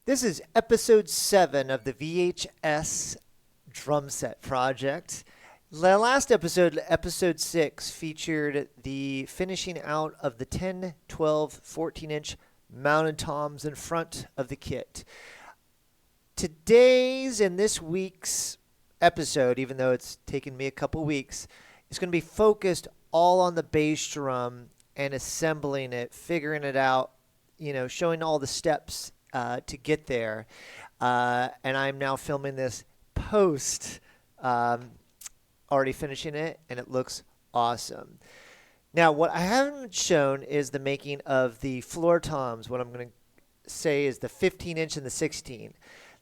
This is episode 7 of the VHS Drum Set project. The last episode, episode 6, featured the finishing out of the 10, 12, 14-inch mounted toms in front of the kit. Today's and this week's episode, even though it's taken me a couple weeks, is going to be focused all on the bass drum and assembling it, figuring it out, showing all the steps to get there. And I'm now filming this post, already finishing it, and it looks awesome. Now, what I haven't shown is the making of the floor toms, what I'm going to say is the 15-inch and the 16.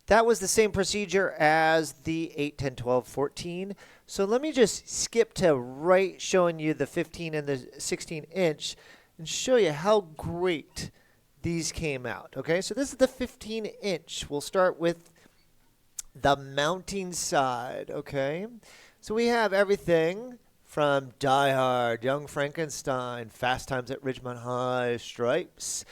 That was the same procedure as the 8, 10, 12, 14. So let me just skip to right showing you the 15 and the 16-inch and show you how great these came out. Okay, so this is the 15-inch. We'll start with the mounting side. Okay, so we have everything from Die Hard, Young Frankenstein, Fast Times at Ridgemont High, Stripes.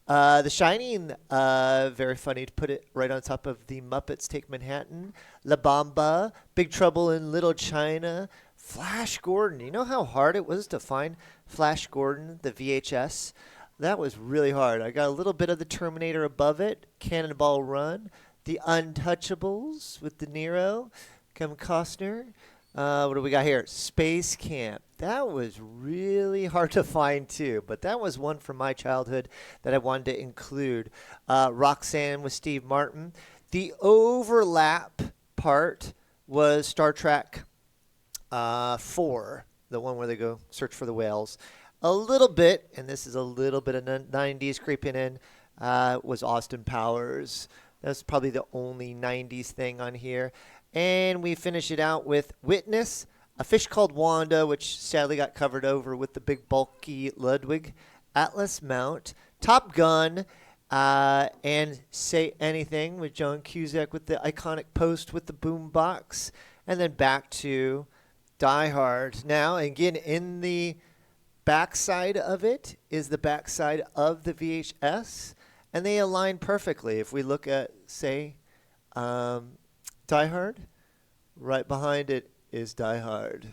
The Shining, very funny to put it right on top of the Muppets Take Manhattan. La Bamba, Big Trouble in Little China, Flash Gordon. You know how hard it was to find Flash Gordon, the VHS? That was really hard. I got a little bit of the Terminator above it, Cannonball Run, The Untouchables with De Niro, Kevin Costner. What do we got here? Space Camp. That was really hard to find too, but that was one from my childhood that I wanted to include. Roxanne with Steve Martin. The overlap part was Star Trek 4, the one where they go search for the whales. A little bit, and this is a little bit of 90s creeping in, was Austin Powers. That's probably the only 90s thing on here. And we finish it out with Witness, A Fish Called Wanda, which sadly got covered over with the big bulky Ludwig, Atlas Mount, Top Gun, and Say Anything with John Cusack with the iconic post with the boom box, and then back to Die Hard. Now, again, in the backside of it is the backside of the VHS, and they align perfectly. If we look at, say, Die Hard, right behind it is Die Hard.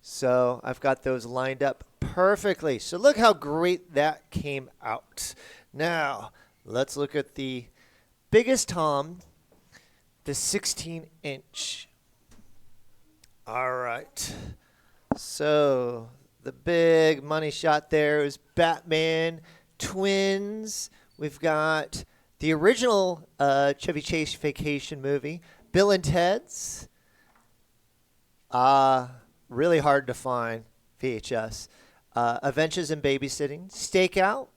So I've got those lined up perfectly. So look how great that came out. Now, let's look at the biggest tom, the 16-inch. All right. So the big money shot there is Batman, Twins. We've got the original Chevy Chase Vacation movie, Bill and Ted's. Really hard to find, VHS. Adventures in Babysitting, Stakeout,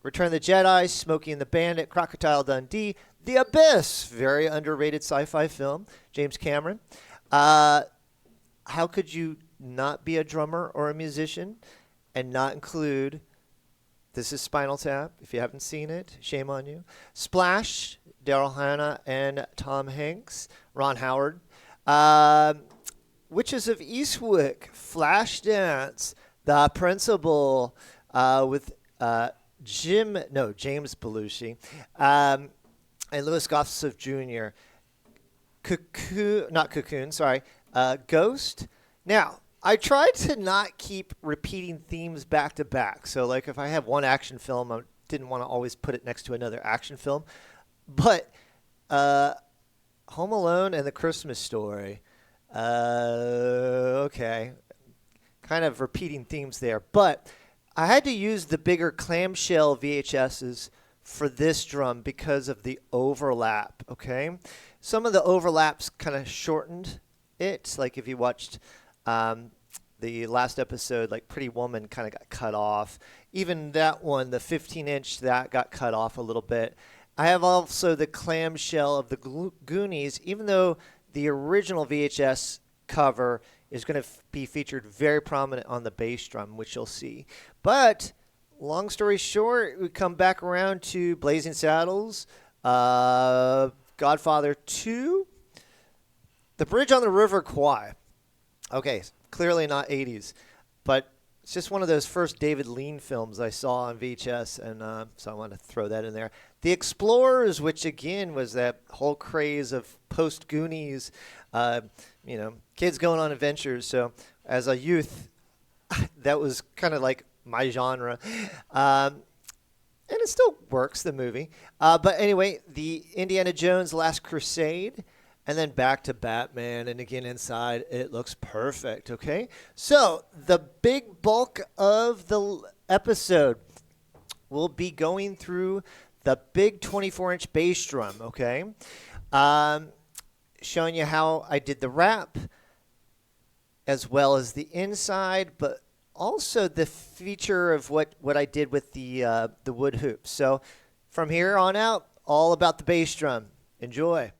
Return of the Jedi, Smokey and the Bandit, Crocodile Dundee, The Abyss, very underrated sci-fi film, James Cameron. How could you not be a drummer or a musician and not include, this is Spinal Tap, if you haven't seen it, shame on you. Splash, Daryl Hannah and Tom Hanks, Ron Howard. Witches of Eastwick, Flashdance, The Principal, with James Belushi, and Louis Gossett Jr. Ghost. Now, I tried to not keep repeating themes back to back. So, like, if I have one action film, I didn't want to always put it next to another action film. But Home Alone and The Christmas Story, okay, kind of repeating themes there. But I had to use the bigger clamshell VHSs for this drum because of the overlap, okay? Some of the overlaps kind of shortened it. Like if you watched the last episode, like Pretty Woman kind of got cut off. Even that one, the 15-inch, that got cut off a little bit. I have also the clamshell of the Goonies, even though the original VHS cover is going to be featured very prominent on the bass drum, which you'll see. But long story short, we come back around to Blazing Saddles, Godfather 2, The Bridge on the River Kwai. Okay, clearly not 80's, but It's just one of those first David Lean films I saw on VHS, and so I wanted to throw that in there. The Explorers, which again was that whole craze of post Goonies, kids going on adventures. So as a youth, that was kind of like my genre. And it still works, the movie. But anyway, the Indiana Jones Last Crusade, and then back to Batman. And again, inside, it looks perfect, okay? So the big bulk of the episode will be going through the big 24-inch bass drum, okay? Showing you how I did the wrap, as well as the inside, but also the feature of what I did with the wood hoops. So from here on out, all about the bass drum. Enjoy.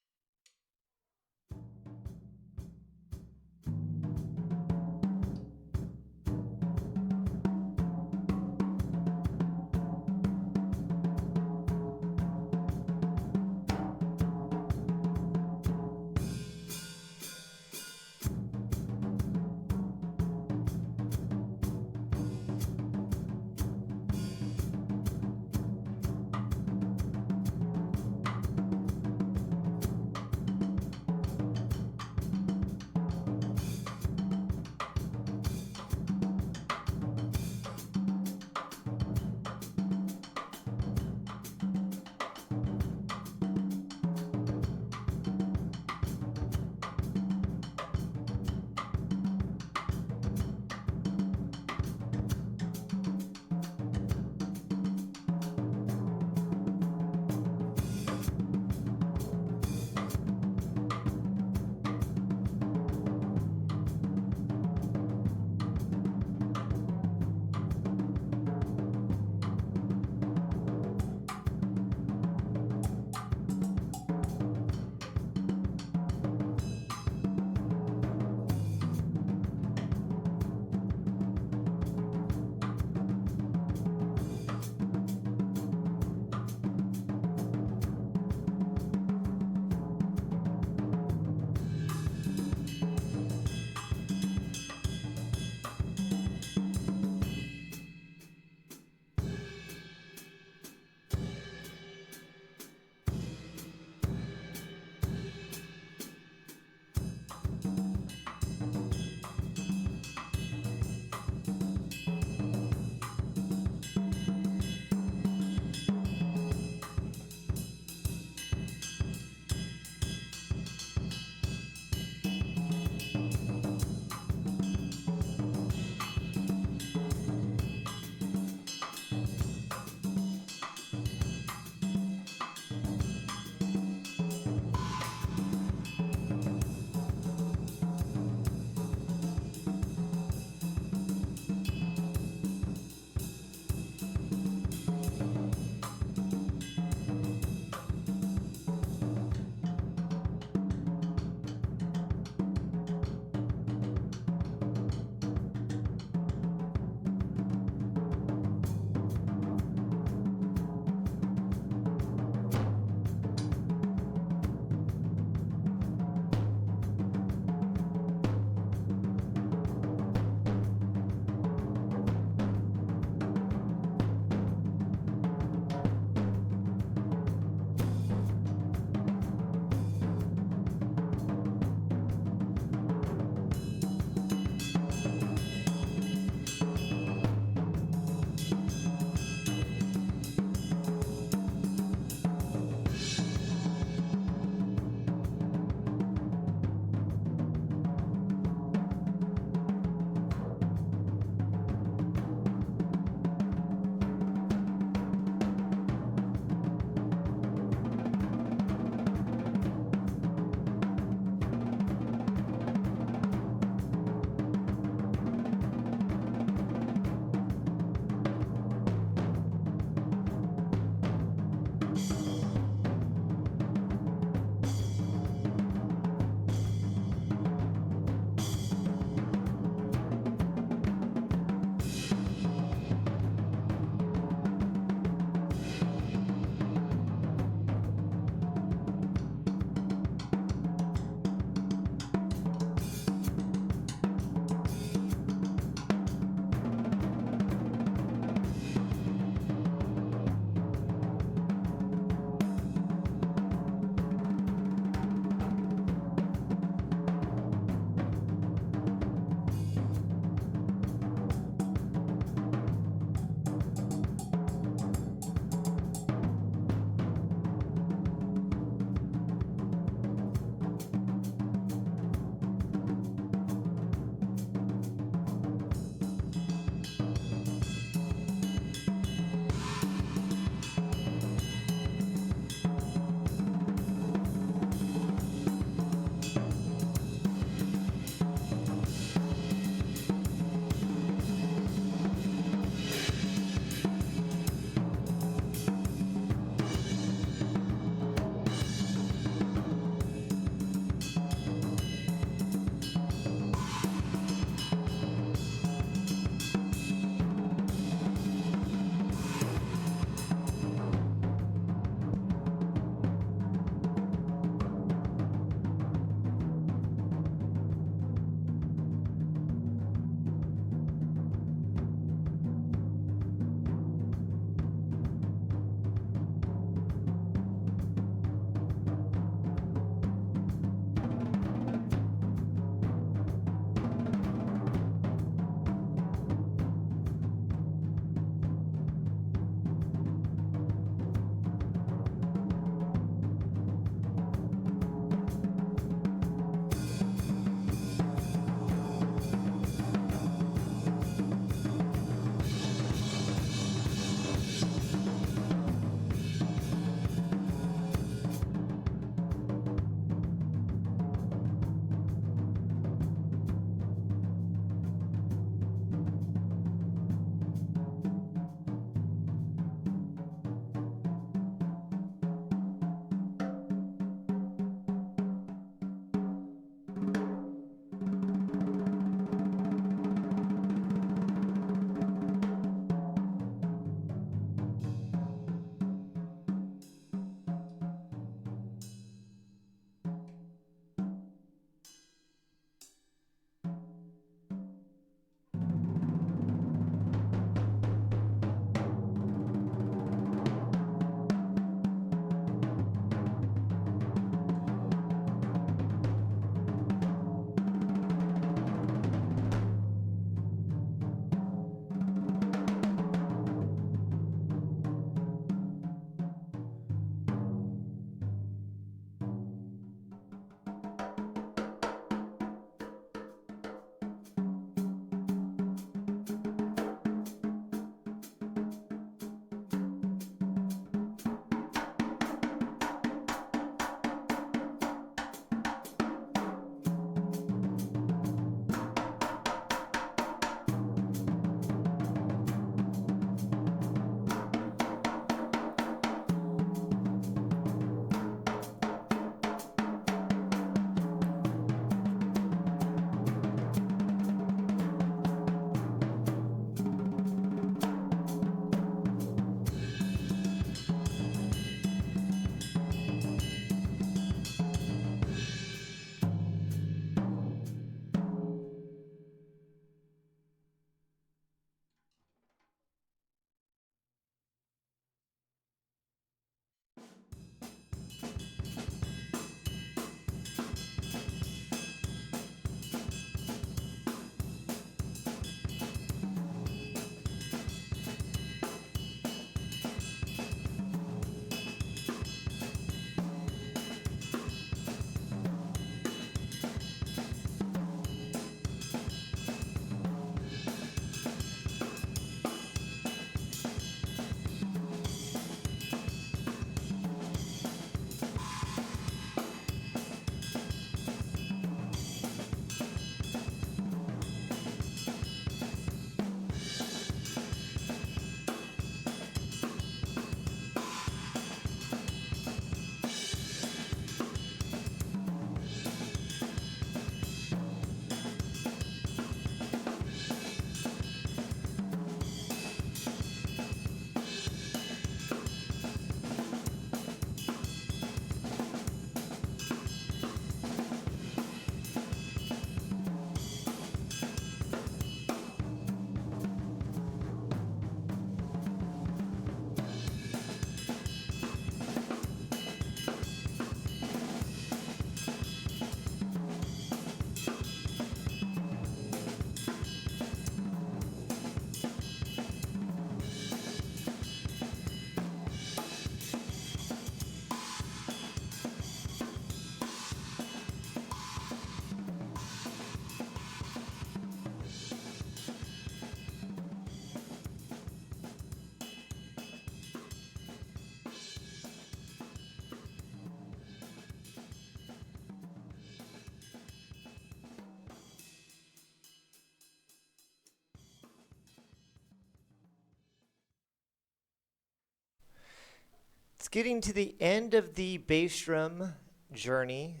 getting to the end of the bass drum journey.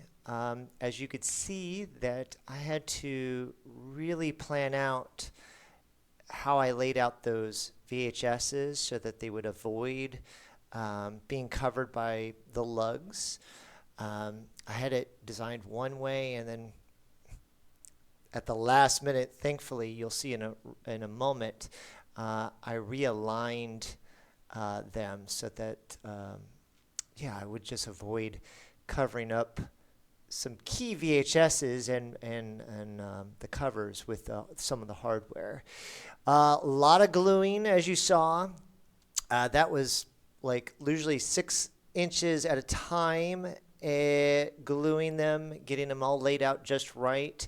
As you could see, that I had to really plan out how I laid out those VHSs so that they would avoid being covered by the lugs. I had it designed one way, and then at the last minute, thankfully, you'll see in a moment, I realigned them so that I would just avoid covering up some key VHSs and the covers with some of the hardware. A lot of gluing, as you saw. That was like usually 6 inches at a time, gluing them, getting them all laid out just right,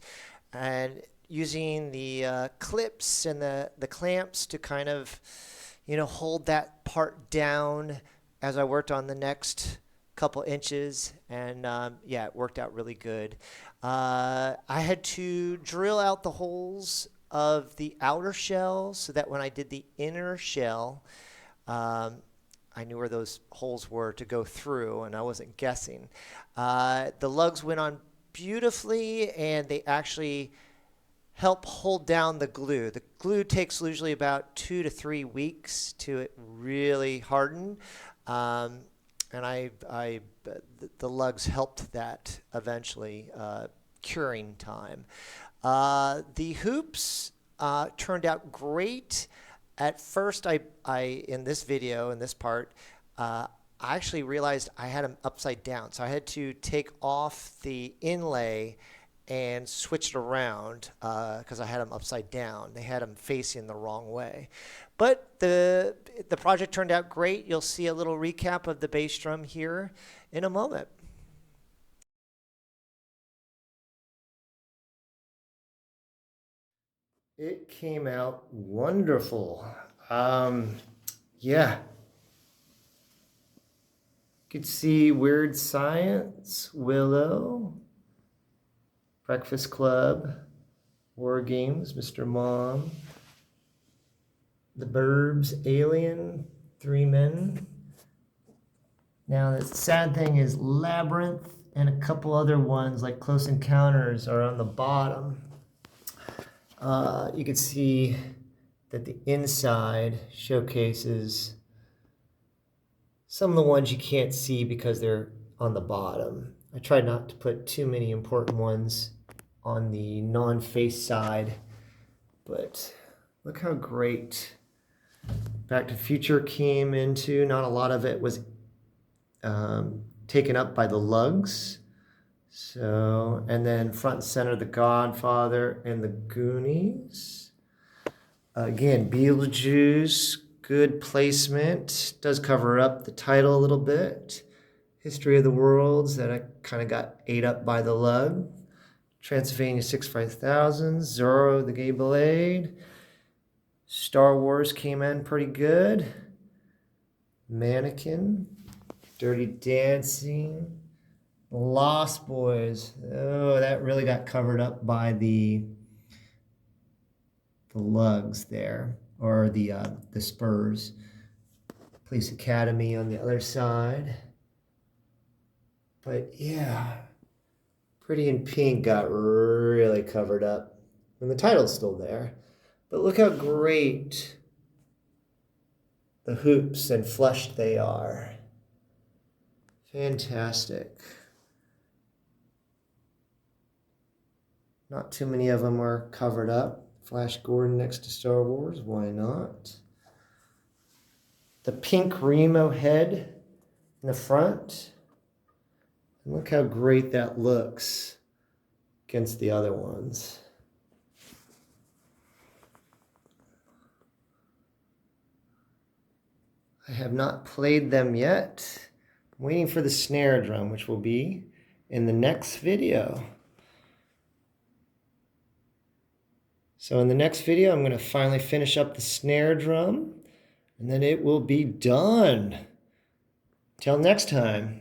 and using the clips and the clamps to kind of, hold that part down as I worked on the next couple inches, and it worked out really good. I had to drill out the holes of the outer shell so that when I did the inner shell, I knew where those holes were to go through, and I wasn't guessing. The lugs went on beautifully, and they actually help hold down the glue. The glue takes usually about 2 to 3 weeks to really harden. And the lugs helped that eventually, curing time. The hoops turned out great. At first, I in this video, in this part, I actually realized I had them upside down. So I had to take off the inlay and switch it around because I had them upside down. They had them facing the wrong way. But the project turned out great. You'll see a little recap of the bass drum here in a moment. It came out wonderful. Yeah. You could see Weird Science, Willow, Breakfast Club, War Games, Mr. Mom, The Burbs, Alien, Three Men. Now the sad thing is Labyrinth and a couple other ones like Close Encounters are on the bottom. You can see that the inside showcases some of the ones you can't see because they're on the bottom. I tried not to put too many important ones on the non-face side, but look how great Back to the Future came into. Not a lot of it was taken up by the lugs. So, and then front and center, The Godfather and the Goonies. Again, Beetlejuice, good placement. Does cover up the title a little bit. History of the Worlds, that I kind of got ate up by the lug. Transylvania 65000, Zorro the Gay Blade. Star Wars came in pretty good. Mannequin, Dirty Dancing, Lost Boys. Oh, that really got covered up by the lugs there, or the spurs. Police Academy on the other side. But yeah, Pretty in Pink got really covered up. And the title's still there. But look how great the hoops and fleshed they are. Fantastic. Not too many of them are covered up. Flash Gordon next to Star Wars, why not? The pink Remo head in the front. And look how great that looks against the other ones. I have not played them yet. I'm waiting for the snare drum, which will be in the next video. So in the next video, I'm going to finally finish up the snare drum, and then it will be done. Till next time.